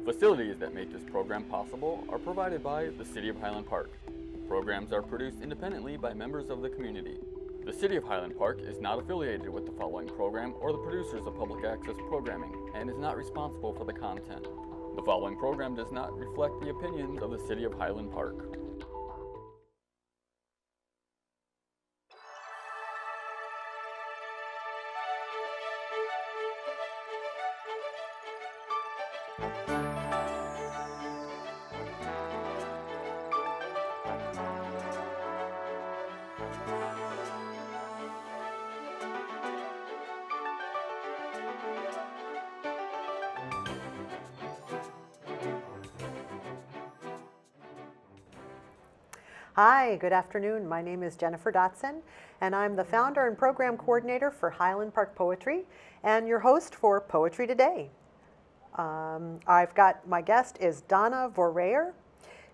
Facilities that make this program possible are provided by the City of Highland Park. Programs are produced independently by members of the community. The City of Highland Park is not affiliated with the following program or the producers of public access programming and is not responsible for the content. The following program does not reflect the opinions of the City of Highland Park. Hi, good afternoon. My name is Jennifer Dotson, and I'm the founder and program coordinator for Highland Park Poetry and your host for Poetry Today. I've got my guest is Donna Vorreyer.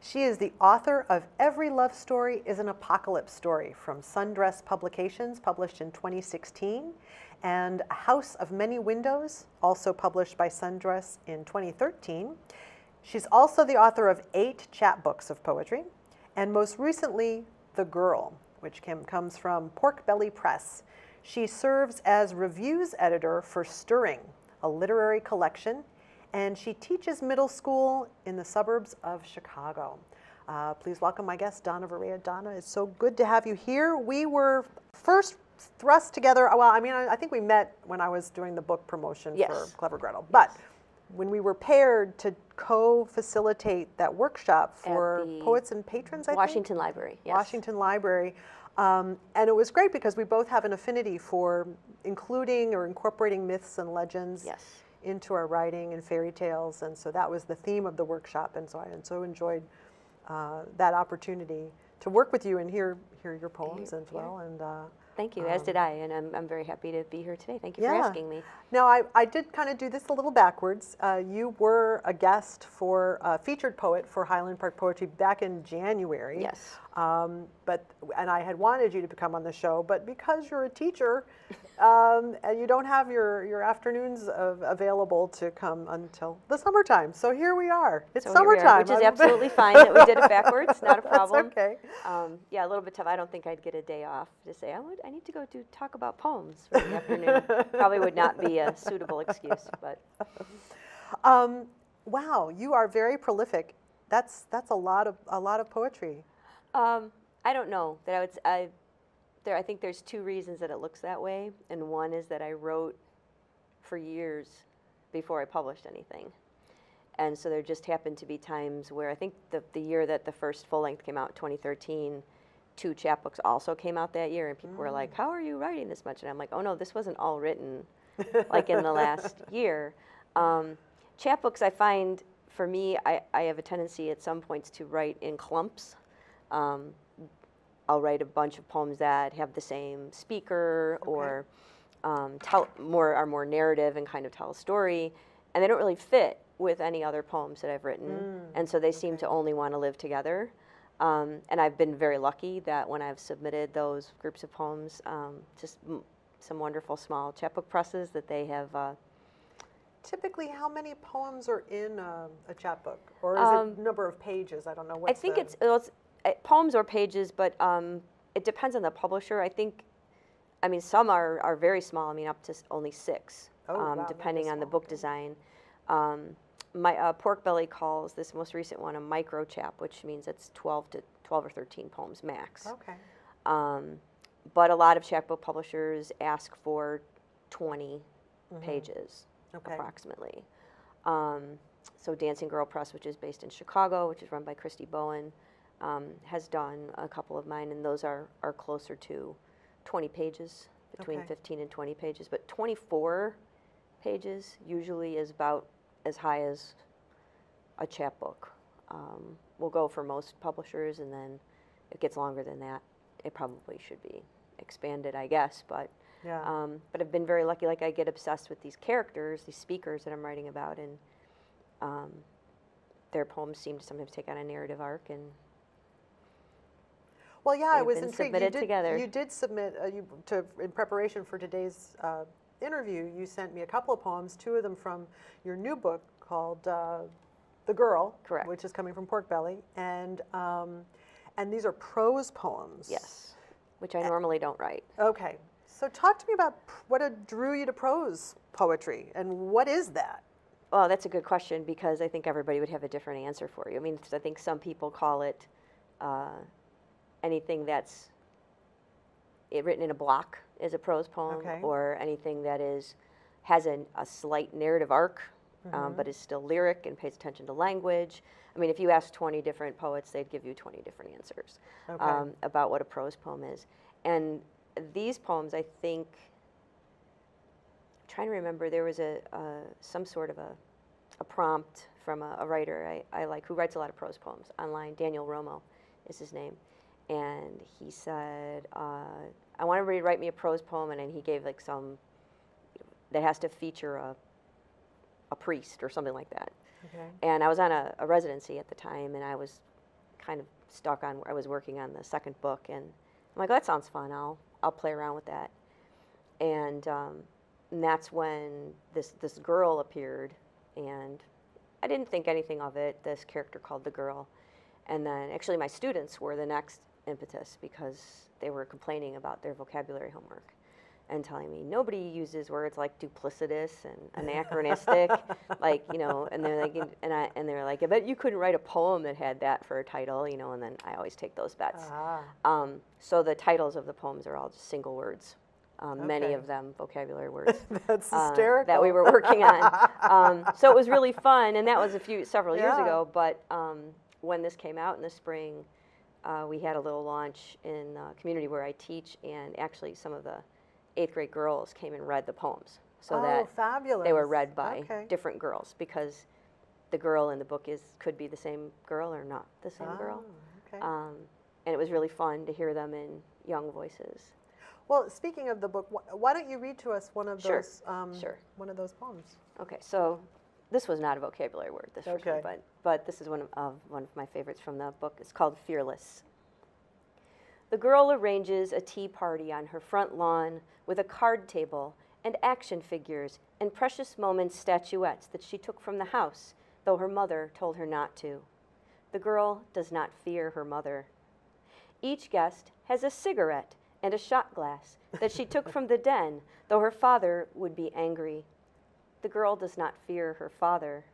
She is the author of Every Love Story is an Apocalypse Story from Sundress Publications, published in 2016, and A House of Many Windows, also published by Sundress in 2013. She's also the author of 8 chapbooks of poetry, and most recently, The Girl, which comes from Pork Belly Press. She serves as reviews editor for Stirring, a literary collection, and she teaches middle school in the suburbs of Chicago. Please welcome my guest, Donna Vorreyer. Donna, it's so good to have you here. We were first thrust together, well, I think we met when I was doing the book promotion for Clever Gretel, but when we were paired to co-facilitate that workshop for poets and patrons, I think? Washington Library, yes. Washington Library. And it was great because we both have an affinity for including or incorporating myths and legends into our writing and fairy tales. And so that was the theme of the workshop. And so I so enjoyed that opportunity to work with you and hear your poems as well. And thank you, as did I, and I'm very happy to be here today. Thank you for asking me. Now, I did kind of do this a little backwards. You were a guest for a featured poet for Highland Park Poetry back in January. Yes. And I had wanted you to come on the show, but because you're a teacher and you don't have your afternoons available to come until the summertime. So here we are. It's summertime. Which is absolutely fine that we did it backwards. Not a problem. That's okay. Yeah, a little bit tough. I don't think I'd get a day off to say, I need to go talk about poems for the afternoon. Probably would not be a suitable excuse, but. Wow, you are very prolific. That's a lot of poetry. I don't know that I think there's 2 reasons that it looks that way, and one is that I wrote for years before I published anything, and so there just happened to be times where I think the year that the first full length came out, 2013, 2 chapbooks also came out that year, and people were like, "How are you writing this much?" And I'm like, "Oh no, this wasn't all written like in the last year." Chapbooks, I find, for me, I have a tendency at some points to write in clumps. I'll write a bunch of poems that have the same speaker or are more narrative and kind of tell a story, and they don't really fit with any other poems that I've written, and so they seem to only want to live together. And I've been very lucky that when I've submitted those groups of poems, just some wonderful small chapbook presses that they have. Typically, how many poems are in a chapbook, or is it number of pages? I don't know. I think it's poems or pages, but it depends on the publisher. Some are very small. Up to only 6, depending on the book design. My Pork Belly calls this most recent one a micro chap, which means it's 12 or 13 poems max. Okay. But a lot of chapbook publishers ask for 20 pages, approximately. So Dancing Girl Press, which is based in Chicago, which is run by Christy Bowen, has done a couple of mine, and those are closer to 20 pages, between 15 and 20 pages. But 24 pages usually is about as high as a chapbook will go for most publishers, and then it gets longer than that. It probably should be expanded, I guess, but I've been very lucky. Like, I get obsessed with these characters, these speakers that I'm writing about, and their poems seem to sometimes take on a narrative arc, and well, yeah, I was intrigued. You did submit in preparation for today's interview. You sent me a couple of poems, 2 of them from your new book called The Girl, Correct. which is coming from Pork Belly, and these are prose poems. Yes, which I normally don't write. Okay, so talk to me about what drew you to prose poetry, and what is that? Well, that's a good question because I think everybody would have a different answer for you. I mean, I think some people call it anything that's written in a block is a prose poem, Okay. or anything that has a slight narrative arc, but is still lyric and pays attention to language. I mean, if you ask 20 different poets, they'd give you 20 different answers about what a prose poem is. And these poems, I think, I'm trying to remember, there was some sort of a prompt from a writer I like who writes a lot of prose poems online. Daniel Romo is his name. And he said, I want everybody to write me a prose poem, and then he gave like some that has to feature a priest or something like that. Okay. And I was on a residency at the time, and I was kind of stuck on, I was working on the second book, and I'm like, oh, that sounds fun, I'll play around with that. And that's when this girl appeared, and I didn't think anything of it, this character called the Girl. And then actually my students were the next impetus because they were complaining about their vocabulary homework and telling me nobody uses words like duplicitous and anachronistic, like, you know, and they're like, and they're like, I bet you couldn't write a poem that had that for a title, you know, and then I always take those bets. So the titles of the poems are all just single words. Many of them vocabulary words. That's hysterical. That we were working on. So it was really fun, and that was several years ago. But when this came out in the spring, we had a little launch in a community where I teach, and actually some of the 8th grade girls came and read the poems, so that fabulous. they were read by different girls, because the girl in the book could be the same girl or not the same girl. Okay. And it was really fun to hear them in young voices. Well, speaking of the book, why don't you read to us one of those one of those poems? Okay, so this was not a vocabulary word, this for sure, but this is one of my favorites from the book. It's called Fearless. The girl arranges a tea party on her front lawn with a card table and action figures and precious moments statuettes that she took from the house, though her mother told her not to. The girl does not fear her mother. Each guest has a cigarette and a shot glass that she took from the den, though her father would be angry. The girl does not fear her father.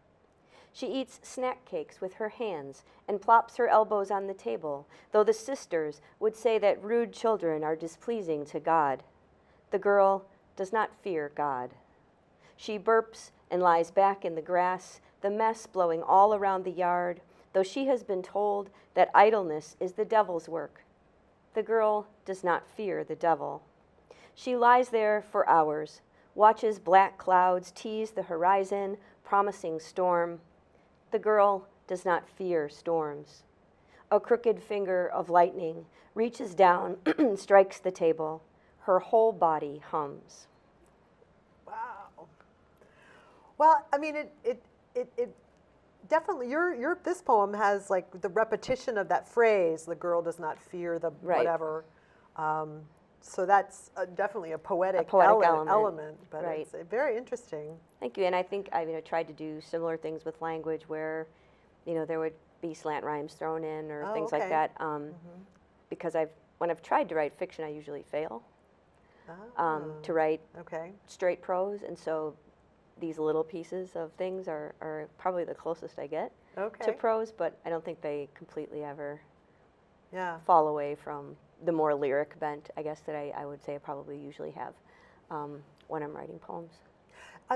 She eats snack cakes with her hands and plops her elbows on the table, though the sisters would say that rude children are displeasing to God. The girl does not fear God. She burps and lies back in the grass, the mess blowing all around the yard, though she has been told that idleness is the devil's work. The girl does not fear the devil. She lies there for hours, watches black clouds tease the horizon, promising storm. The girl does not fear storms. A crooked finger of lightning reaches down, strikes the table. Her whole body hums. Wow. Well, I mean, it definitely, this poem has like the repetition of that phrase, the girl does not fear the whatever. So that's definitely a poetic element, but it's very interesting. Thank you, and I think I tried to do similar things with language where, there would be slant rhymes thrown in or things like that, because when I've tried to write fiction, I usually fail to write straight prose, and so these little pieces of things are probably the closest I get to prose, but I don't think they completely ever fall away from the more lyric bent, I guess, that I would say I probably usually have when I'm writing poems.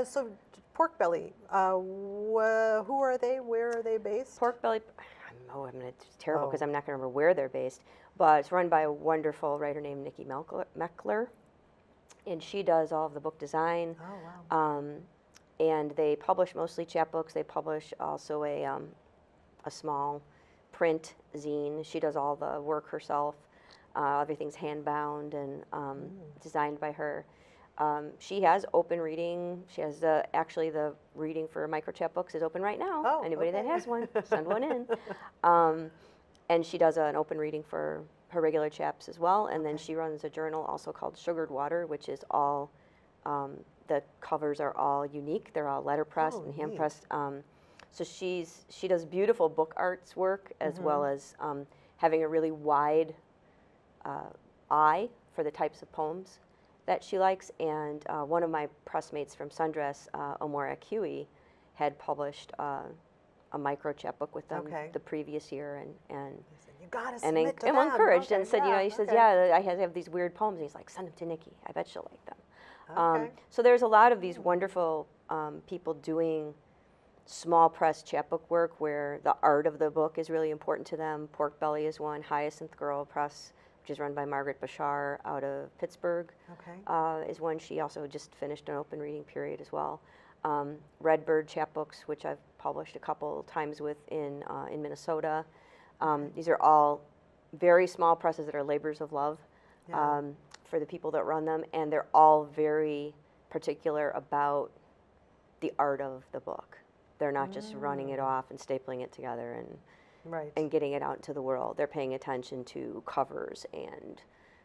So Pork Belly, who are they? Where are they based? Pork Belly, it's terrible because I'm not going to remember where they're based, but it's run by a wonderful writer named Nikki Meckler, and she does all of the book design. Oh, wow. And they publish mostly chapbooks. They publish also a small print zine. She does all the work herself. Everything's hand-bound and designed by her. She has open reading. She has actually the reading for micro chapbooks is open right now. Oh, anybody that has one, send one in. And she does an open reading for her regular chaps as well. And then she runs a journal also called Sugared Water, which is all, the covers are all unique. They're all letterpressed and hand-pressed. So she does beautiful book arts work as well as having a really wide eye for the types of poems that she likes. And one of my pressmates from Sundress, Omora Kiwi, had published a micro chapbook with them the previous year, and you gotta submit to them. encouraged and said, he says, yeah, I have these weird poems. And he's like, send them to Nikki. I bet she'll like them. So there's a lot of these wonderful people doing small press chapbook work where the art of the book is really important to them. Pork Belly is one. Hyacinth Girl Press, which is run by Margaret Bashar out of Pittsburgh, is one. She also just finished an open reading period as well. Redbird chapbooks, which I've published a couple times with in Minnesota. These are all very small presses that are labors of love for the people that run them, and they're all very particular about the art of the book. They're not just running it off and stapling it together and getting it out into the world. They're paying attention to covers and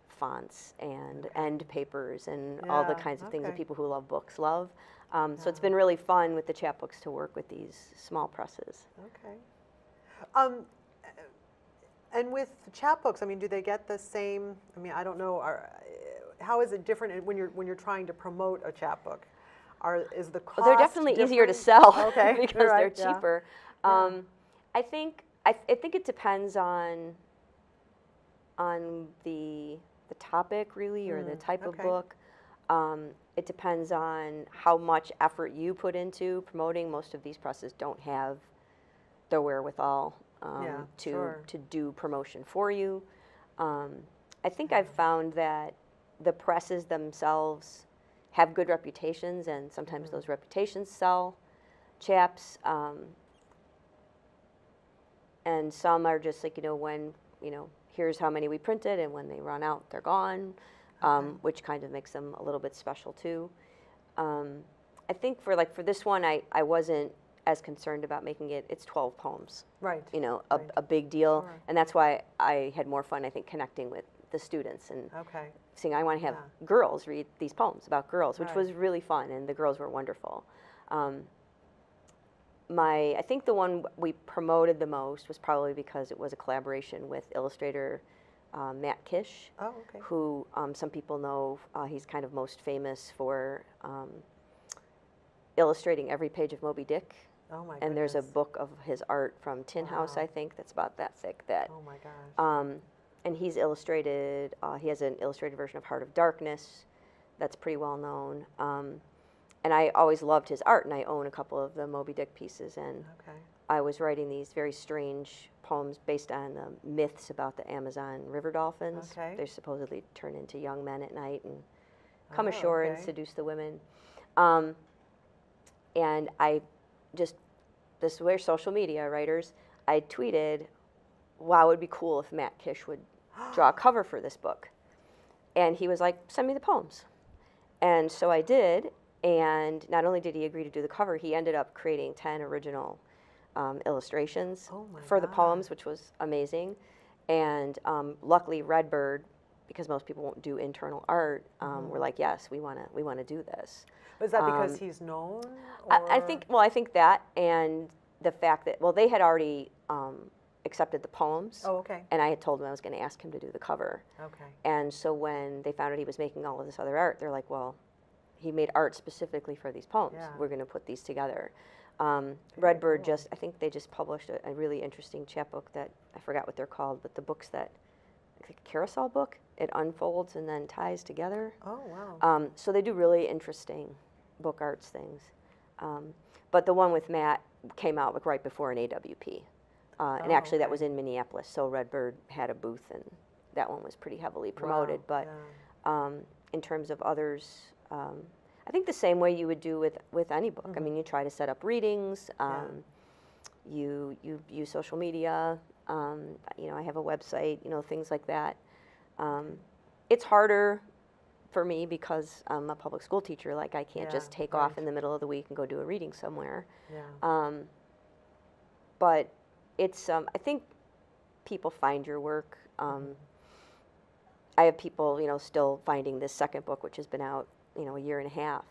fonts and end papers and all the kinds of things that people who love books love. So it's been really fun with the chapbooks to work with these small presses. Okay. And with chapbooks, I mean, do they get the same? I mean, I don't know. How is it different when you're trying to promote a chapbook? Is the cost they're definitely different? easier to sell because right, they're cheaper. I think it depends on the topic really, or the type of book. It depends on how much effort you put into promoting. Most of these presses don't have the wherewithal to do promotion for you. I think I've found that the presses themselves have good reputations, and sometimes those reputations sell chaps. And some are just like, here's how many we printed, and when they run out, they're gone, which kind of makes them a little bit special too. I think for this one, I wasn't as concerned about making it's 12 poems. Right. A big deal. Sure. And that's why I had more fun, I think, connecting with the students and saying, I want to have girls read these poems about girls, which was really fun, and the girls were wonderful. I think the one we promoted the most was probably because it was a collaboration with illustrator Matt Kish, who some people know he's kind of most famous for illustrating every page of Moby Dick. Oh my and there's a book of his art from Tin House, I think, that's about that thick. Oh my gosh. And he's illustrated, he has an illustrated version of Heart of Darkness that's pretty well known. And I always loved his art, and I own a couple of the Moby Dick pieces. And I was writing these very strange poems based on myths about the Amazon river dolphins. They supposedly turn into young men at night and come ashore and seduce the women. And I just, this way, social media writers, I tweeted, wow, it would be cool if Matt Kish would draw a cover for this book. And he was like, send me the poems. And so I did, and not only did he agree to do the cover, he ended up creating 10 original illustrations for the poems, which was amazing. And luckily Redbird, because most people won't do internal art, were like, yes, we want to do this. Was that because he's known? I think that, and the fact that, they had already accepted the poems. And I had told them I was going to ask him to do the cover. And so when they found out he was making all of this other art, they're like, well, he made art specifically for these poems. We're going to put these together. Redbird I think they just published a really interesting chapbook that, I forgot what they're called, but the books that, like a carousel book, it unfolds and then ties together. Oh, wow. So they do really interesting book arts things. But the one with Matt came out right before an AWP. And actually that was in Minneapolis, so Redbird had a booth, and that one was pretty heavily promoted. But in terms of others, I think the same way you would do with any book. I mean, you try to set up readings, you use social media, I have a website, things like that. It's harder for me because I'm a public school teacher. Like, I can't just take off in the middle of the week and go do a reading somewhere. But it's, I think people find your work. I have people, still finding this second book, which has been out, a year and a half,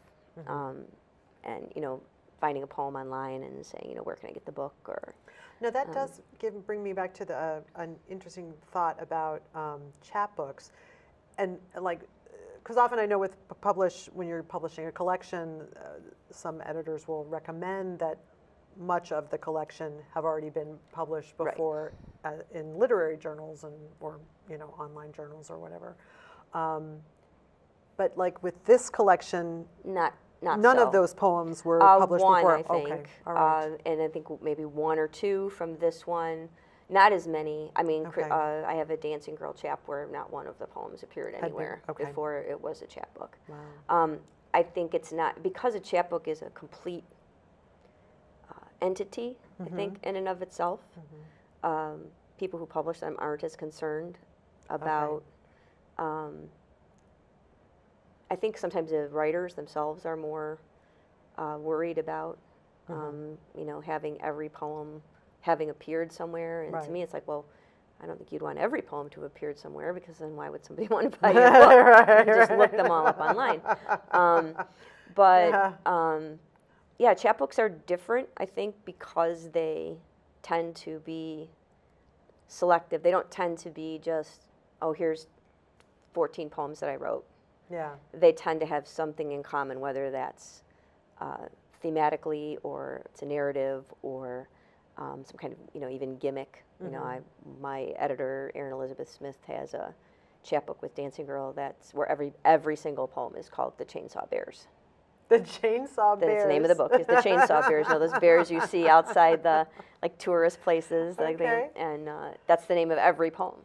and, finding a poem online and saying, you know, where can I get the book? Or No, that does bring me back to an interesting thought about chapbooks, and like, because often I know when you're publishing a collection, some editors will recommend that much of the collection have already been published before in literary journals or online journals or whatever. But like with this collection, none of those poems were published one, before. I think. Okay, all right. And I think maybe one or two from this one. Not as many. I mean, Okay. I have a Dancing Girl chap where not one of the poems appeared anywhere before it was a chapbook. Wow. I think it's not, because a chapbook is a complete entity, I think, in and of itself. People who publish them aren't as concerned about, I think sometimes the writers themselves are more worried about, having every poem having appeared somewhere. And to me, it's like, well, I don't think you'd want every poem to have appeared somewhere, because then why would somebody want to buy your book? You can just look them all up online. Yeah, chapbooks are different, I think, because they tend to be selective. They don't tend to be just, oh, here's 14 poems that I wrote. Yeah. They tend to have something in common, whether that's thematically, or it's a narrative, or some kind of, even gimmick. My editor, Erin Elizabeth Smith, has a chapbook with Dancing Girl that's where every single poem is called The Chainsaw Bears. The Chainsaw Bears. That's the name of the book, is The Chainsaw Bears. Those bears you see outside the tourist places. And that's the name of every poem.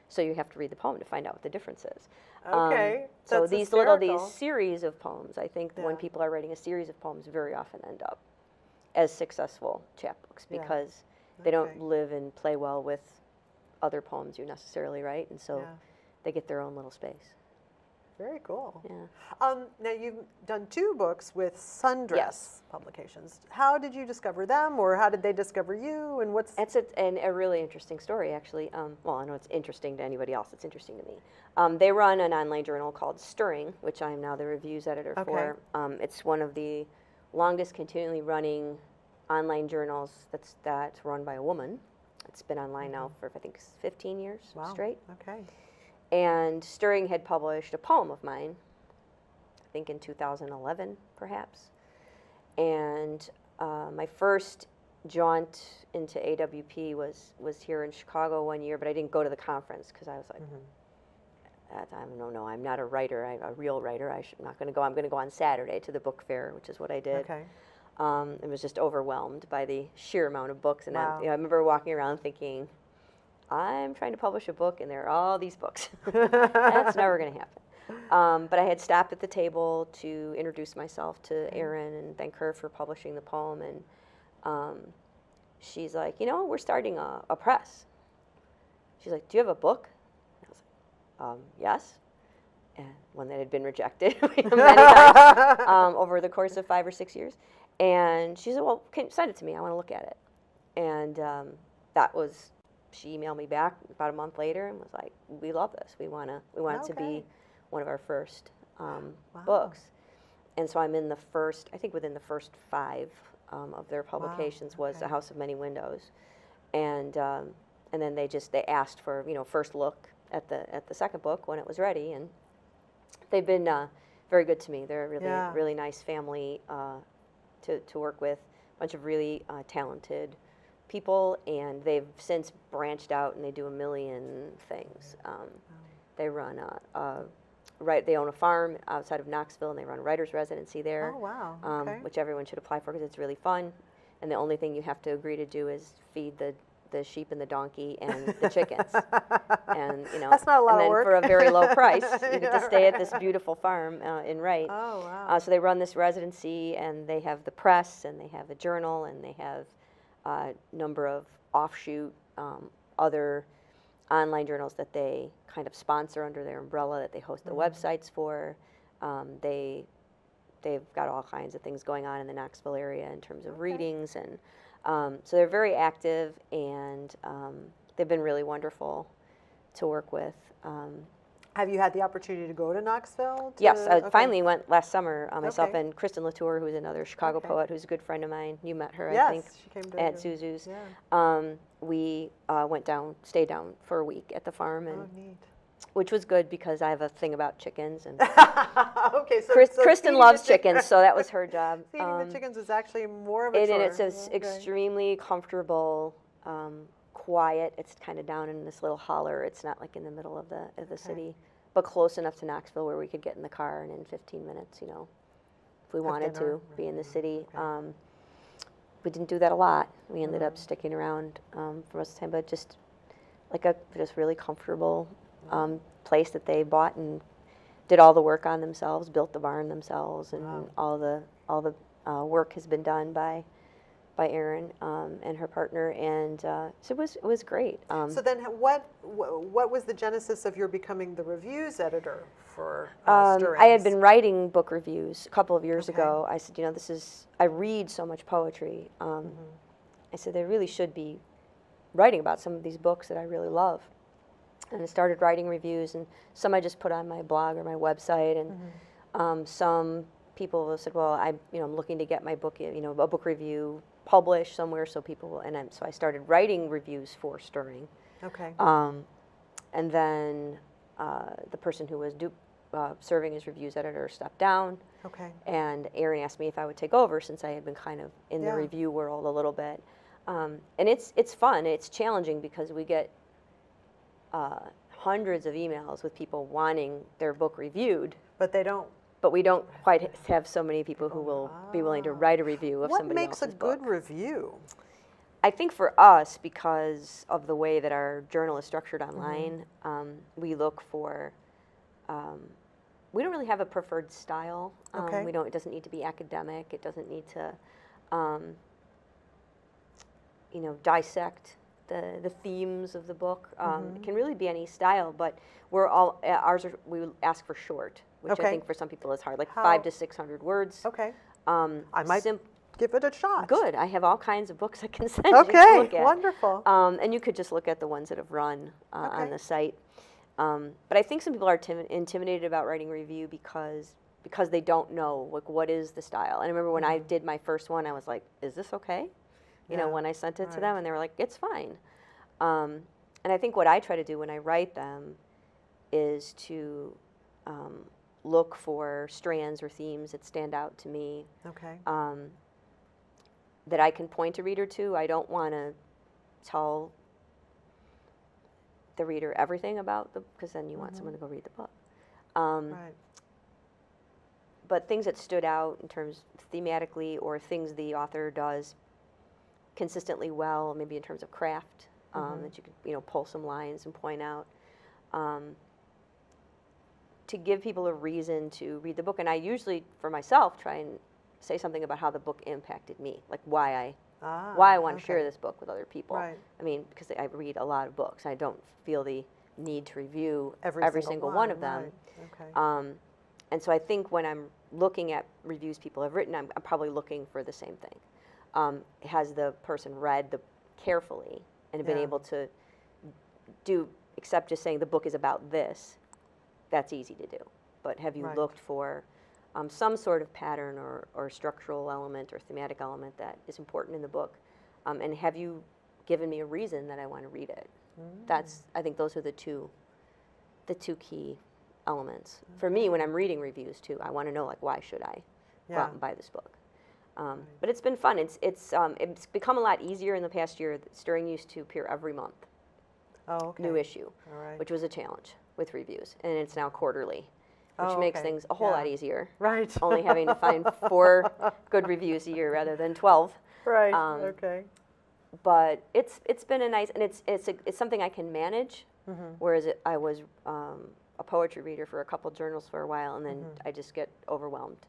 So you have to read the poem to find out what the difference is. Okay. So That's these hysterical. series of poems, I think when people are writing a series of poems, very often end up as successful chapbooks, because they don't live and play well with other poems you necessarily write, and so they get their own little space. Very cool. Yeah. Now, you've done 2 books with Sundress Publications. How did you discover them, or how did they discover you, and what's... It's a really interesting story, actually. Well, I know it's interesting to anybody else. It's interesting to me. They run an online journal called Stirring, which I am now the reviews editor for. It's one of the longest continually running online journals that's run by a woman. It's been online now for, I think, 15 years straight. Okay. And Stirring had published a poem of mine, I think in 2011, perhaps. And my first jaunt into AWP was here in Chicago one year, but I didn't go to the conference because I was like, no, I'm not a writer, I'm a real writer. I'm not going to go. I'm going to go on Saturday to the book fair, which is what I did. Okay. I was just overwhelmed by the sheer amount of books. And I remember walking around thinking, I'm trying to publish a book, and there are all these books. That's never going to happen. But I had stopped at the table to introduce myself to Erin and thank her for publishing the poem. And she's like, we're starting a press. She's like, do you have a book? And I was like, yes. And one that had been rejected many times over the course of 5 or 6 years. And she said, well, can you send it to me? I want to look at it. And she emailed me back about a month later and was like, we love this. We want it to be one of our first books. And so I'm in the first, I think within the first 5 of their publications was A House of Many Windows. And then they asked for, first look at the second book when it was ready. And they've been very good to me. They're a really nice family to work with, a bunch of really talented people, and they've since branched out and they do a million things. They run they own a farm outside of Knoxville, and they run a writer's residency there. Oh, wow. Which everyone should apply for because it's really fun. And the only thing you have to agree to do is feed the sheep and the donkey and the chickens. And that's not a lot of work. For a very low price, you get to stay at this beautiful farm in Wright. Oh, wow. So they run this residency, and they have the press, and they have a journal, and they have a number of offshoot other online journals that they kind of sponsor under their umbrella, that they host the websites for. They've got all kinds of things going on in the Knoxville area in terms of readings, and so they're very active, and they've been really wonderful to work with. Have you had the opportunity to go to Knoxville? Yes, I Okay. finally went last summer. Myself Okay. and Kristen Latour, who's another Chicago Okay. poet, who's a good friend of mine. You met her, I Yes, think, she came to at Zuzu's. Yeah. We went down, stayed down for a week at the farm, and Oh, neat. which was good because I have a thing about chickens, and Okay, so Kristen feeding loves the chick- chickens, so that was her job. Feeding the chickens is actually more of a And chore. it's Okay. extremely comfortable, quiet. It's kind of down in this little holler. It's not like in the middle of the city, but close enough to Knoxville where we could get in the car and in 15 minutes, if we Have wanted dinner. to be in the city. Okay. We didn't do that a lot. We ended up sticking around for most of the time, but just like a just really comfortable place that they bought and did all the work on themselves, built the barn themselves, and all the work has been done by Erin and her partner, and so it was great. So then, what was the genesis of your becoming the reviews editor for Stirrings? I had been writing book reviews a couple of years Okay. ago. I said, I read so much poetry. I said, they really should be writing about some of these books that I really love. And I started writing reviews, and some I just put on my blog or my website, and some people said, well, I'm looking to get my book, a book review published somewhere, so people, so I started writing reviews for Stirring. Okay. And then the person who was serving as reviews editor stepped down. Okay. And Erin asked me if I would take over since I had been kind of in the review world a little bit. And it's fun. It's challenging because we get hundreds of emails with people wanting their book reviewed. But we don't quite have so many people who will be willing to write a review of somebody else's book. What makes a good review? I think for us, because of the way that our journal is structured online, we look for, we don't really have a preferred style. Okay. It doesn't need to be academic. It doesn't need to, dissect the themes of the book. It can really be any style, but we ask for short, which Okay. I think for some people is hard, like 500 to 600 words. Okay. I might give it a shot. Good. I have all kinds of books I can send you to Okay, look at. wonderful. And you could just look at the ones that have run on the site. But I think some people are intimidated about writing review because they don't know, like, what is the style. And I remember when I did my first one, I was like, is this okay? When I sent it to them, and they were like, it's fine. And I think what I try to do when I write them is to look for strands or themes that stand out to me. Okay. That I can point a reader to. I don't want to tell the reader everything about because then you want someone to go read the book. Right. But things that stood out in terms thematically, or things the author does consistently well, maybe in terms of craft, that you could pull some lines and point out, to give people a reason to read the book. And I usually, for myself, try and say something about how the book impacted me, like why I want to share this book with other people. Right. I mean, because I read a lot of books. I don't feel the need to review every single one of them. Right. Okay. And so I think when I'm looking at reviews people have written, I'm probably looking for the same thing. Has the person read carefully and been able to except just saying the book is about this, that's easy to do. But have you looked for some sort of pattern or structural element or thematic element that is important in the book? And have you given me a reason that I want to read it? I think those are the two key elements. For me, when I'm reading reviews too, I want to know, like, why should I go out and buy this book? But it's been fun. It's become a lot easier in the past year. Stirring used to appear every month. Oh, okay. New issue, All right. which was a challenge with reviews, and it's now quarterly, which Oh, makes okay. things a whole lot easier. Right. Only having to find 4 good reviews a year rather than 12. Right. Okay. But it's been a nice, and it's something I can manage. Whereas I was a poetry reader for a couple journals for a while, and then I just get overwhelmed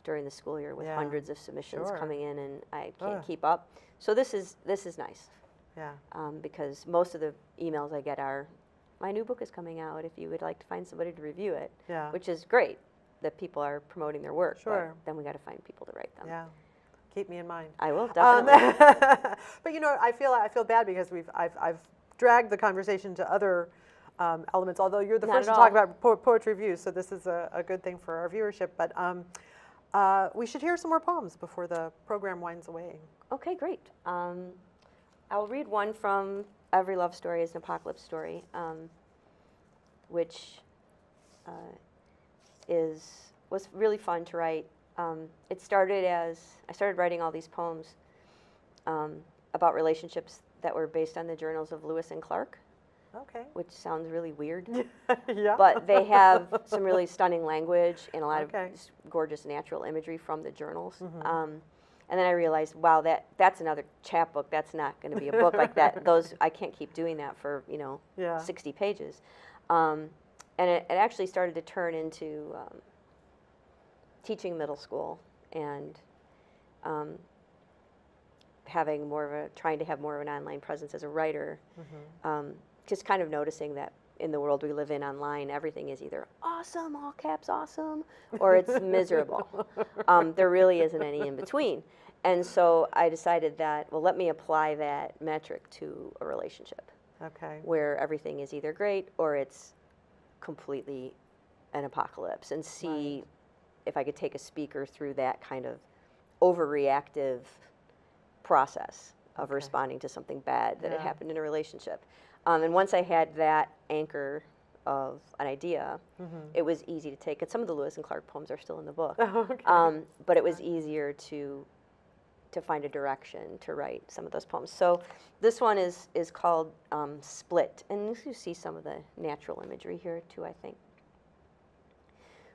during the school year with hundreds of submissions coming in, and I can't keep up. So this is nice. Yeah. Because most of the emails I get are, my new book is coming out, if you would like to find somebody to review it, which is great that people are promoting their work. Sure. But then we got to find people to write them. Yeah. Keep me in mind. I will, definitely. But I feel bad because I've dragged the conversation to other elements, although you're the Not first at to talk all. about poetry views, so this is a good thing for our viewership. But we should hear some more poems before the program winds away. Okay, great. I'll read one from Every Love Story is an Apocalypse Story, which was really fun to write. It started as I started writing all these poems about relationships that were based on the journals of Lewis and Clark, Okay. which sounds really weird. Yeah. But they have some really stunning language and a lot Okay. of just gorgeous natural imagery from the journals. And then I realized, wow, that's another chapbook. That's not going to be a book like that. I can't keep doing that for Yeah. 60 pages. And it actually started to turn into teaching middle school and trying to have more of an online presence as a writer. Just kind of noticing that in the world we live in online, everything is either awesome, all caps awesome, or it's miserable. There really isn't any in between. And so I decided that, well, let me apply that metric to a relationship Okay. where everything is either great or it's completely an apocalypse, and see if I could take a speaker through that kind of overreactive process of responding to something bad that had happened in a relationship. And once I had that anchor of an idea, it was easy to take it. Some of the Lewis and Clark poems are still in the book, but it was easier to find a direction to write some of those poems. So this one is called Split, and you see some of the natural imagery here too, I think.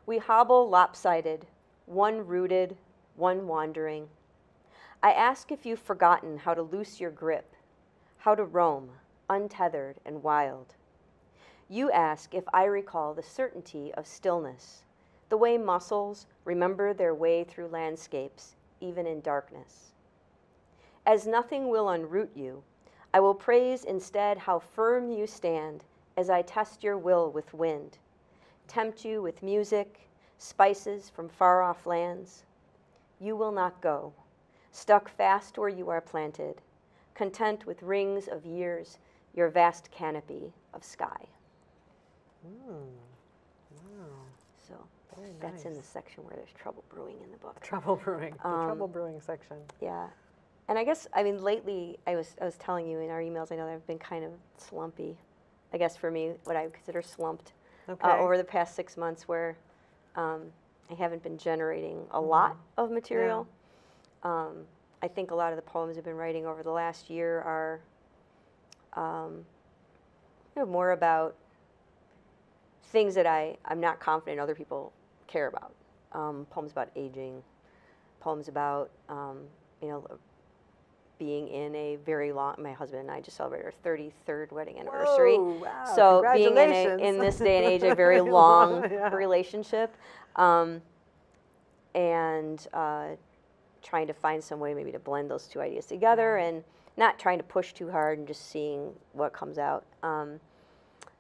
We hobble lopsided, one rooted, one wandering. I ask if you've forgotten how to loose your grip, how to roam, untethered and wild. You ask if I recall the certainty of stillness, the way muscles remember their way through landscapes, even in darkness. As nothing will unroot you, I will praise instead how firm you stand as I test your will with wind, tempt you with music, spices from far-off lands. You will not go, stuck fast where you are planted, content with rings of years, your vast canopy of sky. Wow. So Very that's in nice. the section where there's trouble brewing in the book. Trouble brewing. The trouble brewing section. Yeah. And I guess, I mean, lately, I was telling you in our emails, I know that I've been kind of slumpy, I guess for me, what I would consider slumped Okay. over the past 6 months, where I haven't been generating a lot of material. I think a lot of the poems I've been writing over the last year are more about things that I'm not confident other people care about. Poems about aging, poems about, being in a very long, my husband and I just celebrated our 33rd wedding anniversary. Whoa, wow, so being congratulations. in this day and age, a very long Yeah. relationship, and trying to find some way maybe to blend those two ideas together, and not trying to push too hard and just seeing what comes out.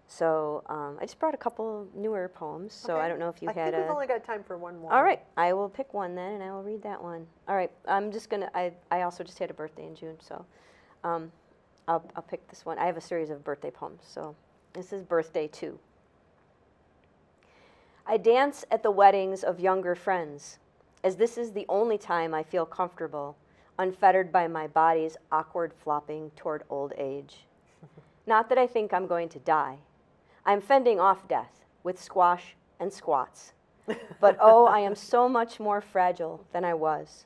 So I just brought a couple newer poems, so I don't know if you I had think we've only got time for one more. All right, I will pick one then, and I will read that one. All right, I'm just gonna. I also just had a birthday in June, so I'll pick this one. I have a series of birthday poems, so this is Birthday 2. I dance at the weddings of younger friends, as this is the only time I feel comfortable, unfettered by my body's awkward flopping toward old age. Not that I think I'm going to die. I'm fending off death with squash and squats. But oh, I am so much more fragile than I was.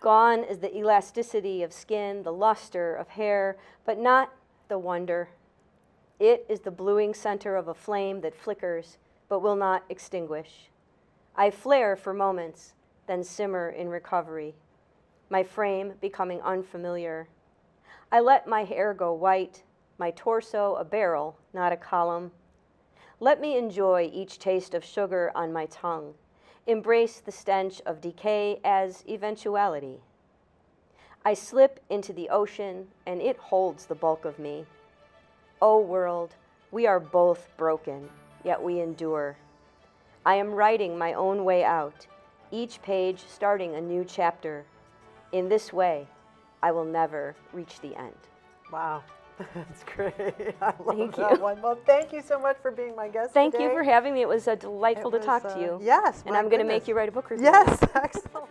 Gone is the elasticity of skin, the luster of hair, but not the wonder. It is the bluing center of a flame that flickers but will not extinguish. I flare for moments, then simmer in recovery, my frame becoming unfamiliar. I let my hair go white, my torso a barrel, not a column. Let me enjoy each taste of sugar on my tongue, embrace the stench of decay as eventuality. I slip into the ocean, and it holds the bulk of me. Oh world, we are both broken, yet we endure. I am writing my own way out, each page starting a new chapter. In this way, I will never reach the end. Wow. That's great. I love Thank that you. one. Well, thank you so much for being my guest Thank today. you for having me. It was delightful It to talk was, to you. Yes, And my I'm going to goodness. make you write a book review. Yes, excellent.